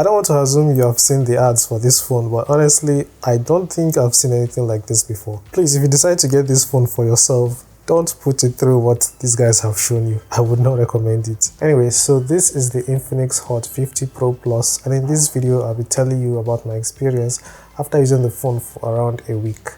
I don't want to assume you have seen the ads for this phone, but honestly, I don't think I've seen anything like this before. Please, if you decide to get this phone for yourself, don't put it through what these guys have shown you. I would not recommend it. Anyway, so this is the Infinix Hot 50 Pro Plus, and in this video, I'll be telling you about my experience after using the phone for around a week.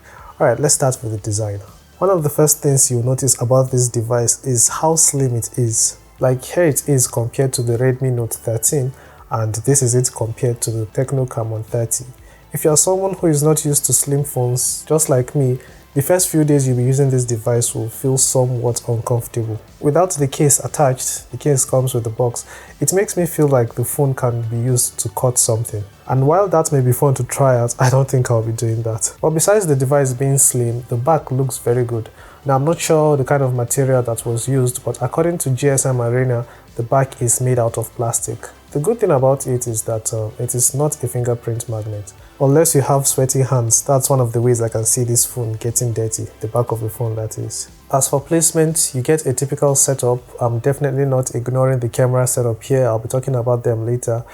Alright, let's start with the design. One of the first things you'll notice about this device is how slim it is. Like here it is compared to the Redmi Note 13, and this is it compared to the Tecno Camon 30. If you are someone who is not used to slim phones, just like me, the first few days you'll be using this device will feel somewhat uncomfortable. Without the case attached, the case comes with the box, it makes me feel like the phone can be used to cut something. And while that may be fun to try out, I don't think I'll be doing that. But besides the device being slim, the back looks very good. Now I'm not sure the kind of material that was used, but according to GSM Arena, the back is made out of plastic. The good thing about it is that it is not a fingerprint magnet. Unless you have sweaty hands, that's one of the ways I can see this phone getting dirty, the back of the phone that is. As for placement, you get a typical setup. I'm definitely not ignoring the camera setup here, I'll be talking about them later.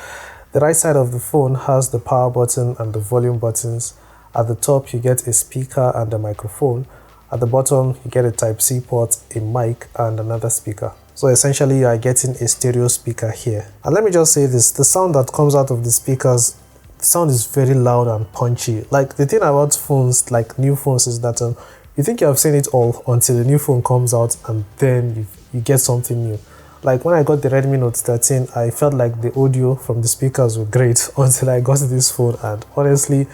The right side of the phone has the power button and the volume buttons. At the top you get a speaker and a microphone. At the bottom you get a Type-C port, a mic and another speaker. So essentially you are getting a stereo speaker here. And let me just say this, the sound that comes out of the speakers, the sound is very loud and punchy. Like the thing about phones, like new phones, is that you think you have seen it all until the new phone comes out and then you get something new. Like when I got the Redmi Note 13, I felt like the audio from the speakers were great until I got this phone, and honestly,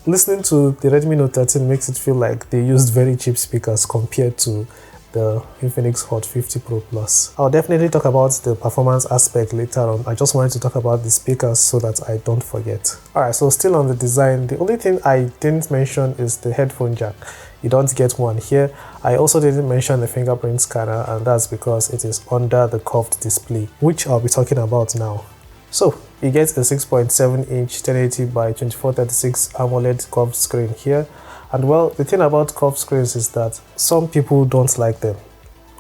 listening to the Redmi Note 13 makes it feel like they used very cheap speakers compared to the Infinix Hot 50 Pro Plus. I'll definitely talk about the performance aspect later on. I just wanted to talk about the speakers so that I don't forget. Alright, so still on the design, the only thing I didn't mention is the headphone jack. You don't get one here. I also didn't mention the fingerprint scanner, and that's because it is under the curved display, which I'll be talking about now. So you get a 6.7-inch 1080 by 2436 AMOLED curved screen here. And well, the thing about curved screens is that some people don't like them.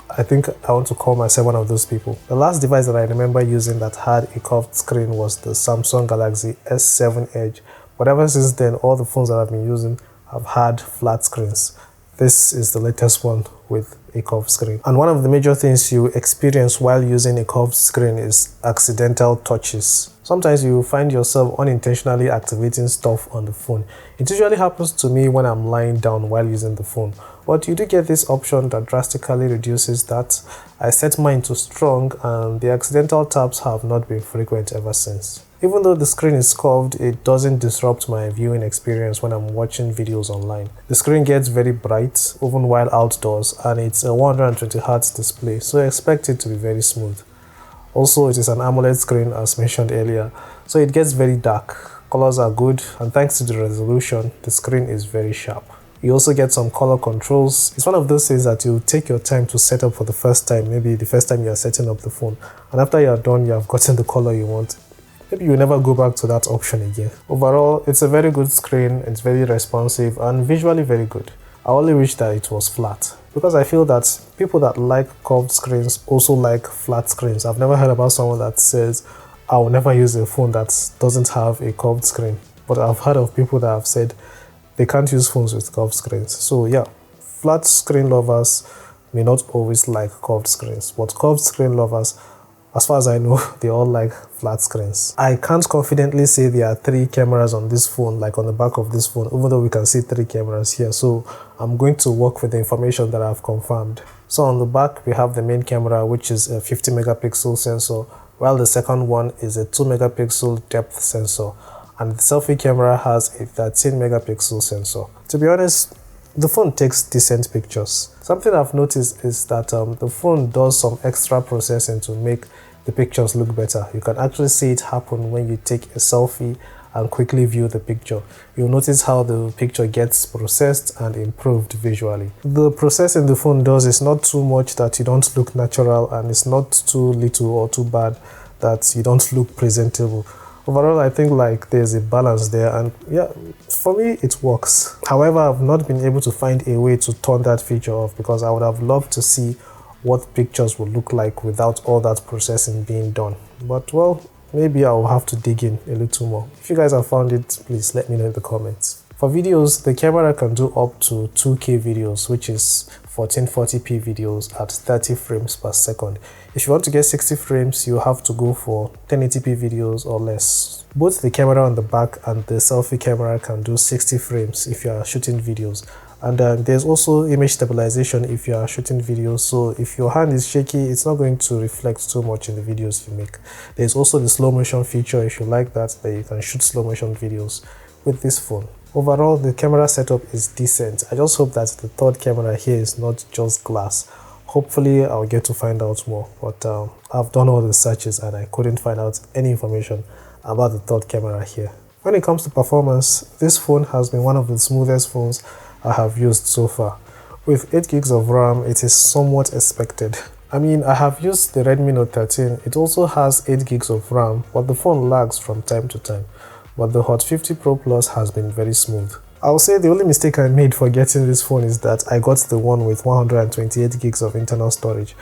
I think I want to call myself one of those people. The last device that I remember using that had a curved screen was the Samsung Galaxy S7 Edge. But ever since then, all the phones that I've been using have had flat screens. This is the latest one with a curved screen. And one of the major things you experience while using a curved screen is accidental touches. Sometimes you find yourself unintentionally activating stuff on the phone. It usually happens to me when I'm lying down while using the phone. But you do get this option that drastically reduces that. I set mine to strong, and the accidental taps have not been frequent ever since. Even though the screen is curved, it doesn't disrupt my viewing experience when I'm watching videos online. The screen gets very bright even while outdoors, and it's a 120Hz display, so I expect it to be very smooth. Also, it is an AMOLED screen as mentioned earlier, so it gets very dark. Colors are good, and thanks to the resolution, the screen is very sharp. You also get some color controls. It's one of those things that you take your time to set up for the first time, maybe the first time you are setting up the phone, and after you are done, you have gotten the color you want. Maybe you'll never go back to that option again. Overall, it's a very good screen, it's very responsive and visually very good. I only wish that it was flat, because I feel that people that like curved screens also like flat screens. I've never heard about someone that says, I will never use a phone that doesn't have a curved screen. But I've heard of people that have said they can't use phones with curved screens. So yeah, flat screen lovers may not always like curved screens, but curved screen lovers, as far as I know, they all like flat screens. I can't confidently say there are 3 cameras on this phone, like on the back of this phone, even though we can see 3 cameras here. So I'm going to work with the information that I've confirmed. So on the back, we have the main camera, which is a 50 megapixel sensor, while the second one is a 2 megapixel depth sensor. And the selfie camera has a 13 megapixel sensor. To be honest, the phone takes decent pictures. Something I've noticed is that the phone does some extra processing to make the pictures look better. You can actually see it happen when you take a selfie and quickly view the picture. You'll notice how the picture gets processed and improved visually. The processing the phone does is not too much that you don't look natural, and it's not too little or too bad that you don't look presentable. Overall, I think like there's a balance there, and yeah, for me it works. However, I've not been able to find a way to turn that feature off, because I would have loved to see what pictures would look like without all that processing being done. But well, maybe I'll have to dig in a little more. If you guys have found it, please let me know in the comments. For videos, the camera can do up to 2K videos, which is 1440p videos at 30 frames per second. If you want to get 60 frames, you have to go for 1080p videos or less. Both the camera on the back and the selfie camera can do 60 frames if you are shooting videos. And there's also image stabilization if you are shooting videos, so if your hand is shaky, it's not going to reflect too much in the videos you make. There's also the slow motion feature. If you like that, then you can shoot slow motion videos with this phone. Overall, the camera setup is decent. I just hope that the third camera here is not just glass. Hopefully I'll get to find out more, but I've done all the searches and I couldn't find out any information about the third camera here. When it comes to performance, this phone has been one of the smoothest phones I have used so far. With 8 gigs of RAM, it is somewhat expected. I mean, I have used the Redmi Note 13. It also has 8 gigs of RAM, but the phone lags from time to time. But the Hot 50 Pro Plus has been very smooth. I'll say the only mistake I made for getting this phone is that I got the one with 128 gigs of internal storage.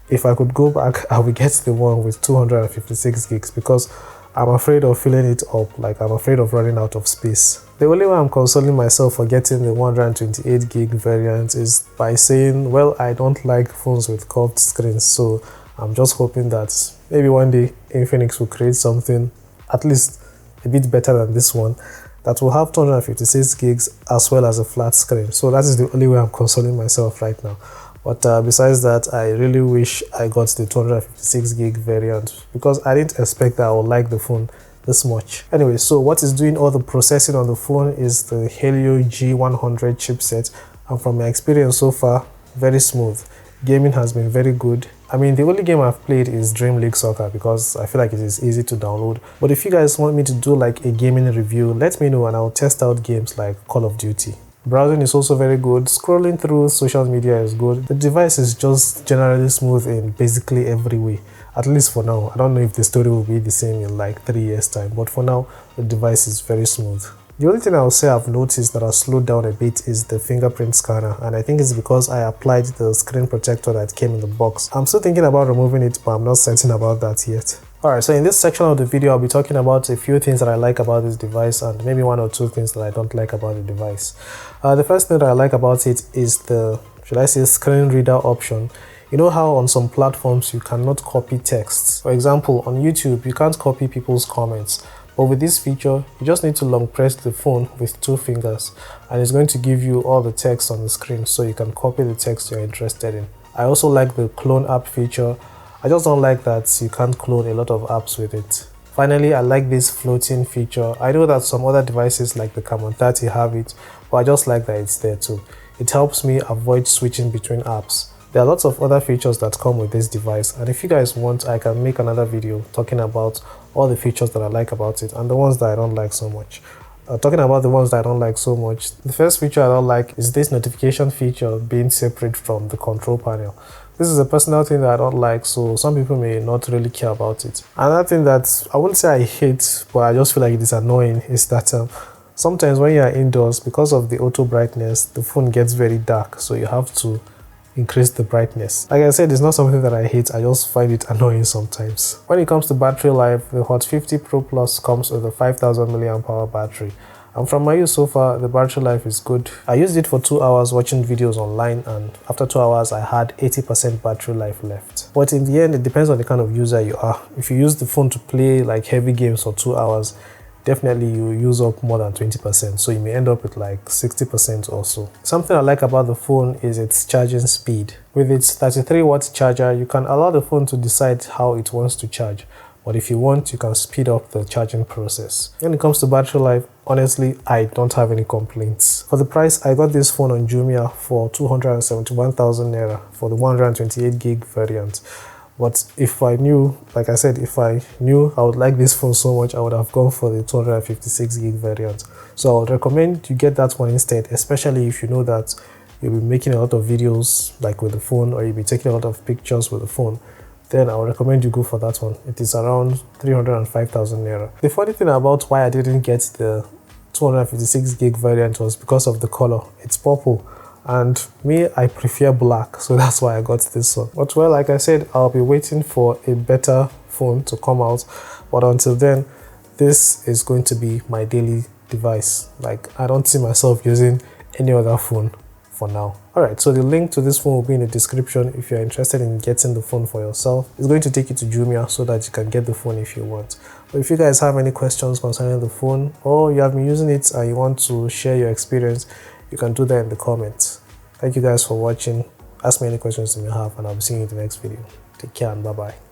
If I could go back, I would get the one with 256 gigs because I'm afraid of filling it up, like I'm afraid of running out of space. The only way I'm consoling myself for getting the 128 gig variant is by saying, well, I don't like phones with curved screens, so I'm just hoping that maybe one day Infinix will create something at least a bit better than this one that will have 256 gigs as well as a flat screen. So that is the only way I'm consoling myself right now. But besides that, I really wish I got the 256 gig variant because I didn't expect that I would like the phone this much. Anyway, so what is doing all the processing on the phone is the Helio G100 chipset, and from my experience so far, very smooth. Gaming has been very good. I mean, the only game I've played is Dream League Soccer because I feel like it is easy to download. But if you guys want me to do like a gaming review, let me know and I'll test out games like Call of Duty. Browsing is also very good. Scrolling through social media is good. The device is just generally smooth in basically every way, at least for now. I don't know if the story will be the same in like 3 years time, but for now, the device is very smooth. The only thing I'll say I've noticed that has slowed down a bit is the fingerprint scanner, and I think it's because I applied the screen protector that came in the box. I'm still thinking about removing it, but I'm not certain about that yet. Alright, so in this section of the video, I'll be talking about a few things that I like about this device and maybe 1 or 2 things that I don't like about the device. The first thing that I like about it is the, should I say, screen reader option. You know how on some platforms you cannot copy texts? For example, on YouTube, you can't copy people's comments. But with this feature, you just need to long press the phone with 2 fingers and it's going to give you all the text on the screen so you can copy the text you're interested in. I also like the clone app feature. I just don't like that you can't clone a lot of apps with it. Finally, I like this floating feature. I know that some other devices like the Camon 30 have it, but I just like that it's there too. It helps me avoid switching between apps. There are lots of other features that come with this device, and if you guys want, I can make another video talking about all the features that I like about it and the ones that I don't like so much. Talking about the ones that I don't like so much, the first feature I don't like is this notification feature being separate from the control panel. This is a personal thing that I don't like, so some people may not really care about it. Another thing that I wouldn't say I hate, but I just feel like it is annoying, is that sometimes when you are indoors, because of the auto brightness, the phone gets very dark, so you have to increase the brightness. Like I said, it's not something that I hate, I just find it annoying sometimes. When it comes to battery life, the Hot 50 Pro Plus comes with a 5000 mAh battery. And from my use so far, the battery life is good. I used it for 2 hours watching videos online, and after 2 hours I had 80% battery life left. But in the end, it depends on the kind of user you are. If you use the phone to play like heavy games for 2 hours, definitely you use up more than 20%, so you may end up with like 60% or so. Something I like about the phone is its charging speed. With its 33-watt charger, you can allow the phone to decide how it wants to charge, but if you want, you can speed up the charging process. When it comes to battery life, honestly, I don't have any complaints. For the price, I got this phone on Jumia for 271,000 naira for the 128 gig variant. But if I knew, like I said, if I knew I would like this phone so much, I would have gone for the 256 gig variant. So I would recommend you get that one instead, especially if you know that you'll be making a lot of videos like with the phone, or you'll be taking a lot of pictures with the phone. Then I would recommend you go for that one. It is around 305,000 naira. The funny thing about why I didn't get the 256 gig variant was because of the color. It's purple. And me, I prefer black, so that's why I got this one. But well, like I said, I'll be waiting for a better phone to come out. But until then, this is going to be my daily device. Like, I don't see myself using any other phone for now. Alright, so the link to this phone will be in the description if you're interested in getting the phone for yourself. It's going to take you to Jumia so that you can get the phone if you want. But if you guys have any questions concerning the phone, or you have been using it and you want to share your experience, you can do that in the comments. Thank you guys for watching. Ask me any questions you may have, and I'll be seeing you in the next video. Take care and bye bye.